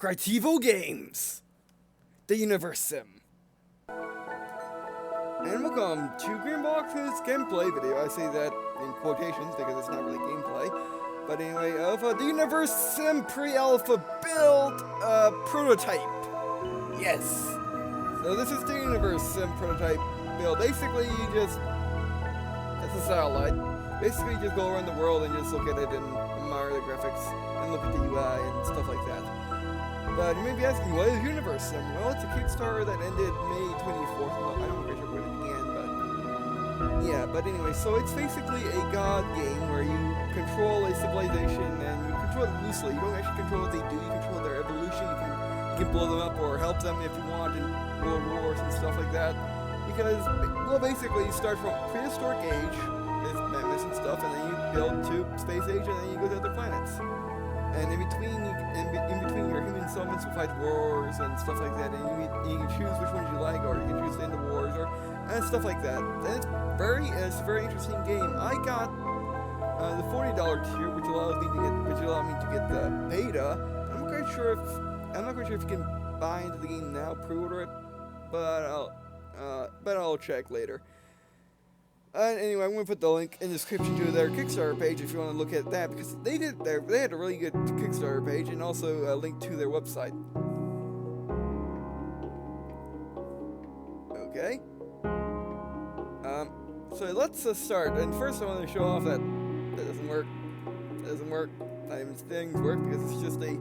Crytivo Games, the Universim. And welcome to Green Box's gameplay video. I say that in quotations because it's not really gameplay. But anyway, of the Universim pre-alpha build prototype. Yes. So this is the Universim prototype build. Basically, you just, it's a satellite. Basically, you just go around the world and just look at it and admire the graphics and look at the UI and stuff like that. But you may be asking, what is Universim? Well, it's a Kickstarter that ended May 24th. Well, I don't know when it began, but yeah. But anyway, so it's basically a god game where you control a civilization and you control it loosely. You don't actually control what they do. You control their evolution. You can blow them up or help them if you want in world wars and stuff like that. Because, well, basically, you start from prehistoric age, there's mammoths and stuff, and then you build to space age, and then you go to other planets. And in between your human settlements will fight wars and stuff like that, and you can choose which ones you like, or you can choose to end the wars, and stuff like that. And it's a very interesting game. I got the $40 tier, which allowed me to get the beta. I'm not quite sure if you can buy into the game now, pre-order it, but I'll check later. Anyway, I'm going to put the link in the description to their Kickstarter page if you want to look at that, because they had a really good Kickstarter page, and also a link to their website. Okay. So let's start. And first I want to show off that doesn't work. That doesn't work. Not even things work because it's just a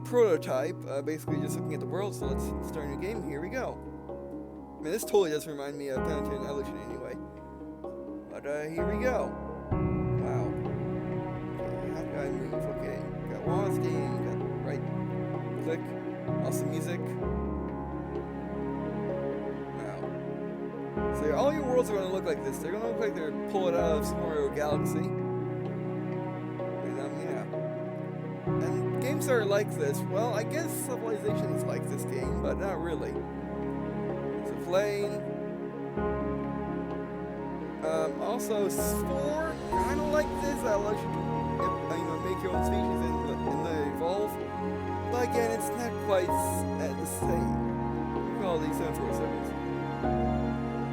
prototype. Basically just looking at the world. So let's start a new game. Here we go. I mean, this totally does remind me of Planetary Annihilation anyway. But here we go. Wow. Okay, how do I move? Okay, got walls, game, got right click, awesome music. Wow. So all your worlds are going to look like this. They're going to look like they're pulled out of Super Mario Galaxy. And yeah. And games are like this. Well, I guess Civilization is like this game, but not really. It's a plane. Also, Spore, kind of like this, that allows you to make your own species and then evolve. But again, it's not quite the same. We call these 747s.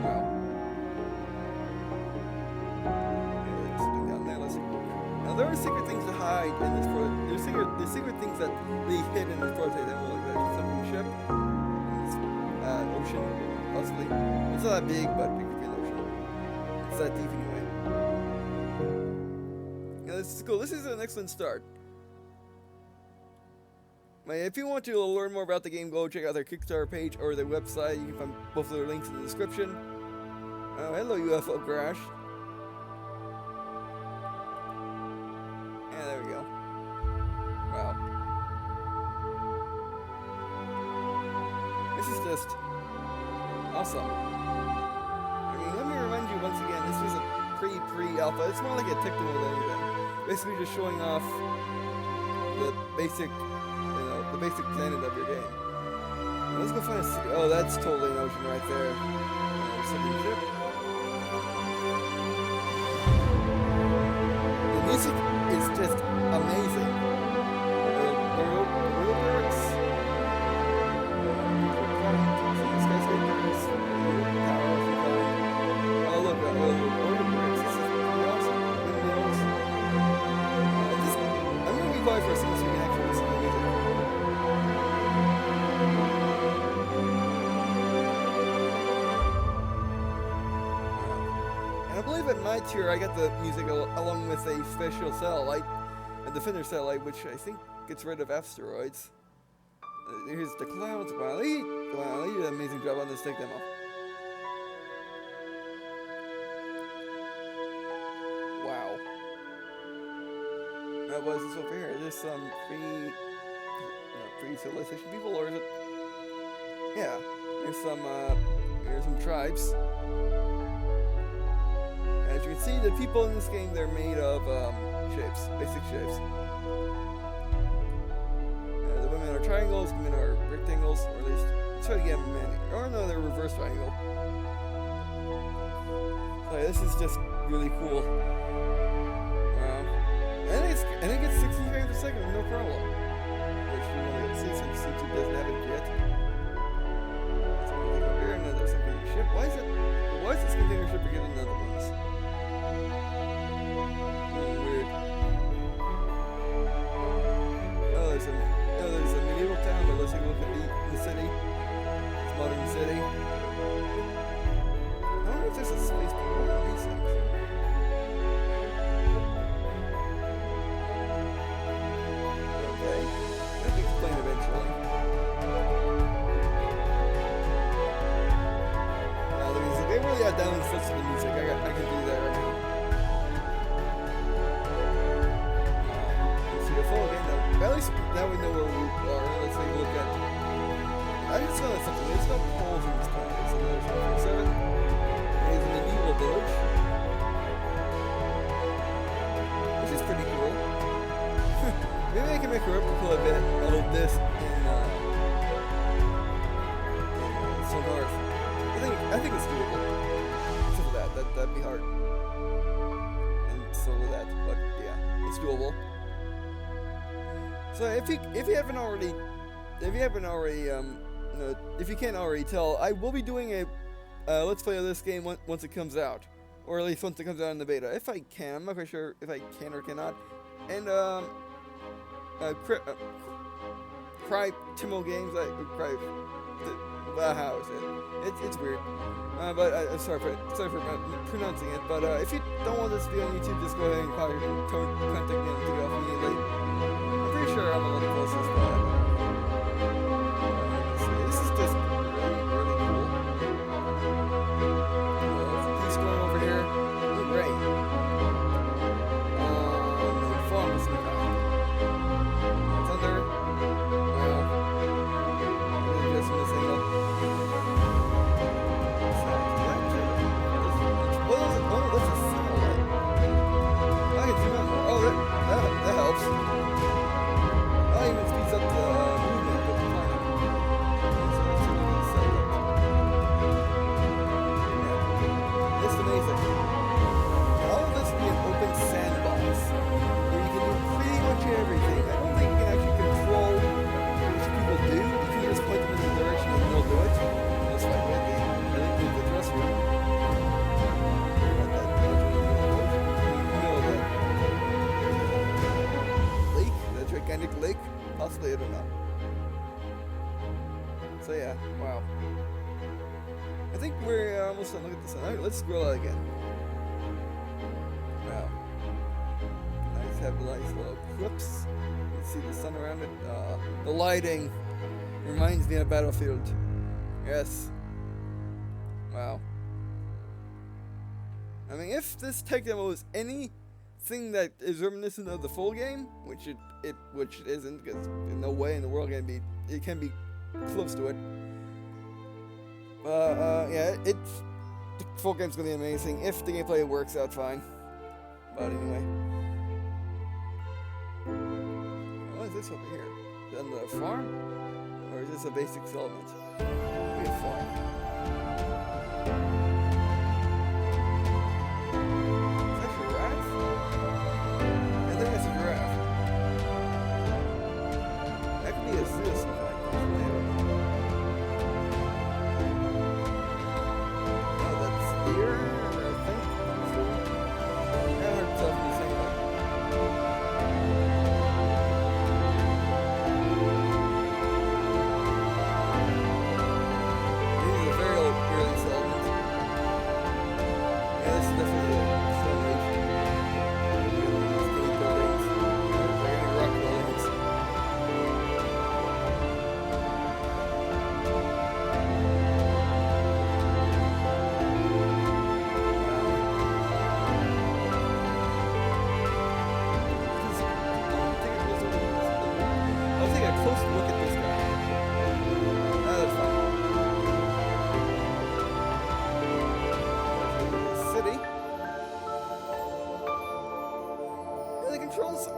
Wow. Okay, something down there, let's see. Now, there are secret things to hide in this prototype. There's secret things that they hid in this prototype that will like something in the ship. Ocean, possibly. It's not that big, but it could be an ocean. It's that deep anyway. Yeah, this is cool. This is an excellent start. If you want to learn more about the game, go check out their Kickstarter page or their website. You can find both of their links in the description. Hello, UFO crash. Yeah, there we go. Wow. This is just awesome. I mean, let me remind you once again, this is a pre-alpha. It's more like a technical than anything. Basically just showing off the basic, the basic planet of your game. Now let's go find a city. Oh, that's totally an ocean right there. Something ship. The music is just amazing. The real lyrics. Oh, look, order bricks. This is pretty awesome. Windmills. I'm going to be quiet for a second so we can actually listen to the music. And I believe at my tier I got the music along with a special satellite, a Defender satellite, which I think gets rid of asteroids. Here's the clouds. Wow, they did an amazing job on this tech demo. Wow. Now, what is this over here? Is this some free civilization people, or is it? Yeah. Here's some tribes. As you can see, the people in this game, they're made of shapes, basic shapes. The women are triangles, the men are rectangles, or at least try to get them many. Or no, they're reverse triangle. So this is just really cool. And it gets 60 frames per second with no problem. Which you only get 6 and 60 something. There's no poles in this planet. So there's 147. There's a medieval village, which is pretty cool. Maybe I can make a replica of it out of this in so north. I think it's doable. Except for that'd be hard. And so with that, but yeah, it's doable. So if you haven't already, if you can't already tell, I will be doing a let's play of this game once it comes out, or at least once it comes out in the beta. If I can, I'm not quite sure if I can or cannot. And Crytivo games, how is it? It's weird. But sorry for pronouncing it. But if you don't want this to be on YouTube, just go ahead and contact me and take it off immediately. I'm pretty sure I'm a little closest to that. This is just really cool. He's going over here. Ooh, great. No farm is not. Thunder. Wow. I'm just missing up. What's a satellite? I can zoom out more. Oh, that helps. Oh, even speeds up the movement of the planet. So that's a really good setup. Yeah. It's amazing. Now, all of this will be an open sandbox where you can do pretty much everything. I don't think you can actually control which people do. You can just point them in the direction and they'll do it. Most likely, I think they the dress room. Gigantic lake? Possibly, I don't know. So yeah, wow. I think we're almost done. Look at the sun. Alright, let's scroll out again. Wow. Nice, have a nice little whoops. You can see the sun around it. The lighting reminds me of Battlefield. Yes. Wow. I mean, if this tech demo is anything that is reminiscent of the full game, which it isn't, because in no way in the world it can be close to it. Yeah, the full game's gonna be amazing if the gameplay works out fine. But anyway, what is this over here? Is that the farm, or is this a basic settlement? Maybe a farm.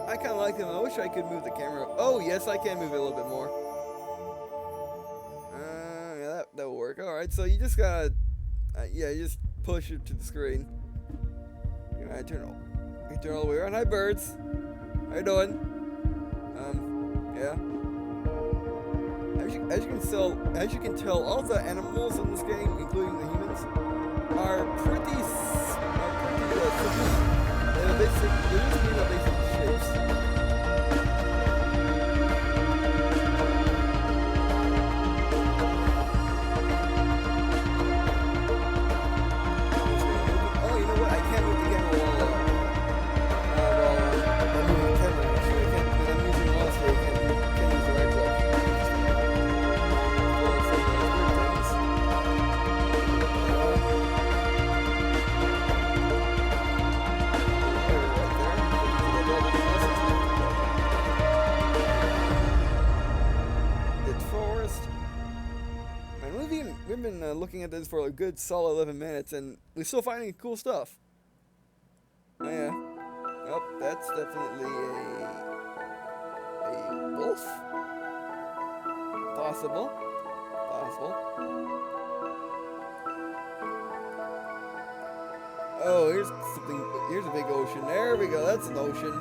I kind of like them. I wish I could move the camera. Oh, yes, I can move it a little bit more. Yeah, that will work. All right, so you just gotta, you just push it to the screen. You gotta turn all the way around. Hi, birds. How you doing? Yeah. As you can tell, all the animals in this game, including the humans, are pretty simple. They're basic shapes. we've been looking at this for a good solid 11 minutes, and we're still finding cool stuff. Oh yeah. Oh, that's definitely a wolf. Possible. Oh, here's something. Here's a big ocean. There we go. That's an ocean.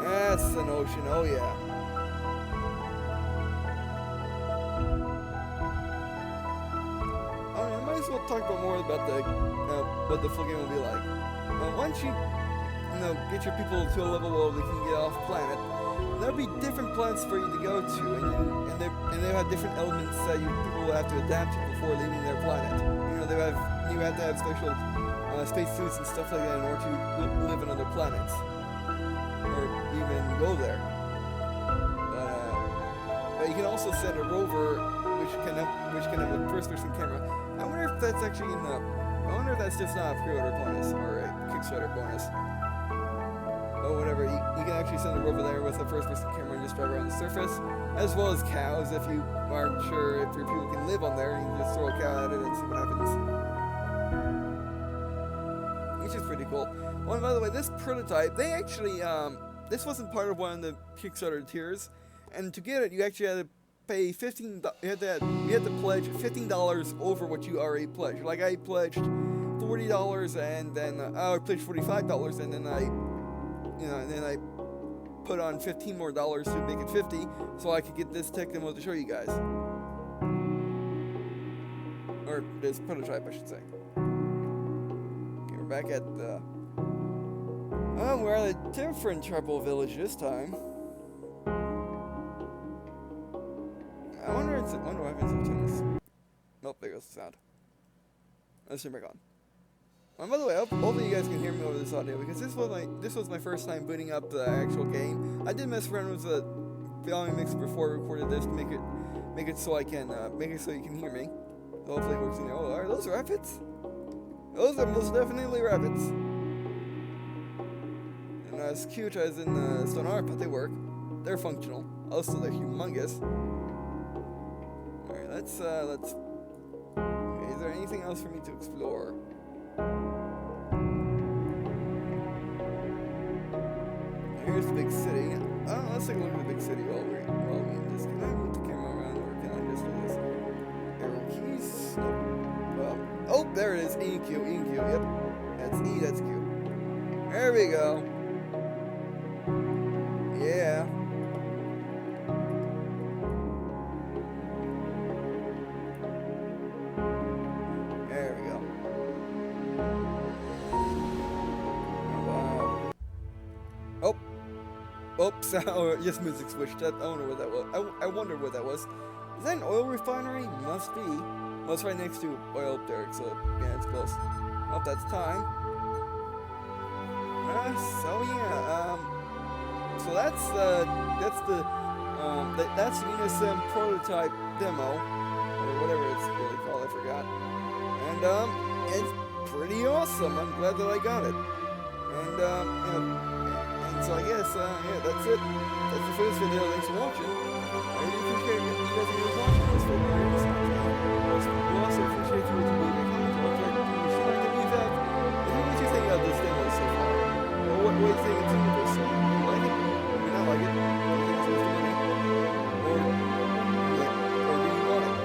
That's an ocean. Oh yeah. I might as well talk about more about the what the full game will be like. Once you get your people to a level where they can get off planet, there'll be different planets for you to go to, and they have different elements that people will have to adapt to before leaving their planet. You have to have special space suits and stuff like that in order to live on other planets, or even go there. But you can also set a rover which can have a first-person camera. I wonder if that's actually I wonder if that's just not a pre-order bonus or a Kickstarter bonus. But whatever, you can actually send a rover there with a first-person camera and just drive around the surface, as well as cows if you aren't sure if your people can live on there. You can just throw a cow at it and see what happens. Which is pretty cool. Oh, and by the way, this prototype, they actually, this wasn't part of one of the Kickstarter tiers, and to get it, you actually had to pay you had to pledge $15 over what you already pledged. Like I pledged $40, and then I pledged $45, and then I put on $15 more to make it 50, so I could get this tech demo to show you guys, or this prototype, I should say. Back at the... we're at a different tribal village this time. I wonder what happens if I turn this... Nope, there goes the sound. Let's turn back on. By the way, hopefully you guys can hear me over this audio, because this was my first time booting up the actual game. I did mess around with the volume mixer before I recorded this to make it so I can so you can hear me. So hopefully it works in there. Oh, are those rapids? Those are most definitely rabbits. And as cute as in Stone Art, but they work. They're functional. Also, they're humongous. Alright, let's... Okay, is there anything else for me to explore? Here's the big city. Let's take a look at the big city while we're in this. Can I move the camera around, or can I just do this? Arrow keys? Nope. Oh, there it is. E and Q. Yep. That's E, that's Q. There we go. Yeah. There we go. Wow. Oh. Oops. Just music switched up. I wonder what that was. I wonder what that was. Is that an oil refinery? Must be. Well, it's right next to oil derrick, so yeah, it's close. Oh, that's time. So that's Universim prototype demo, or whatever it's really called, I forgot. And it's pretty awesome. I'm glad that I got it. And and so I guess yeah, that's it. That's it for this video. Thanks for watching. I really appreciate you guys watching this video. We'll also appreciate you leaving a comment or what you think of this demo so far. Or what do you think it's universal? You like it? Do you not like it? Do you think it's worth the money? Or do you want it?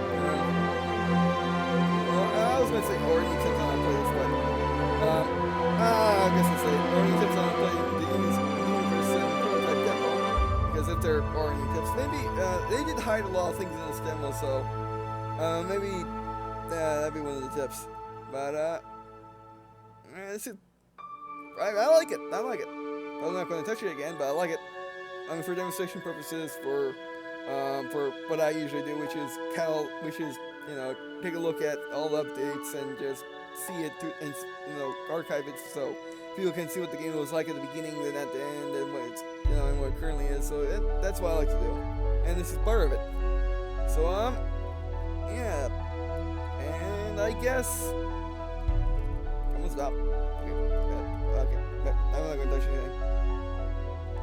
Well, I was going to say, or any tips on how to play this, but I guess I'll say, or any tips on how to play the Universim prototype demo. Because if there are any tips, maybe they did hide a lot of things in this demo, so maybe that'd be one of the tips. But this is, I like it. I'm not going to touch it again, but I like it. I mean, for demonstration purposes, for what I usually do, which is take a look at all the updates and just see it and archive it so people can see what the game was like at the beginning, then at the end, and what it's and what it currently is. So that's what I like to do, and this is part of it. So yeah, and I guess I'm gonna stop. Okay, I'm not gonna touch anything.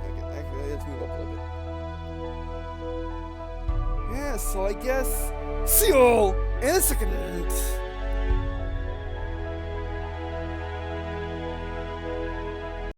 Okay, actually, let's move up a little bit. Yeah, so I guess see you all. In a second,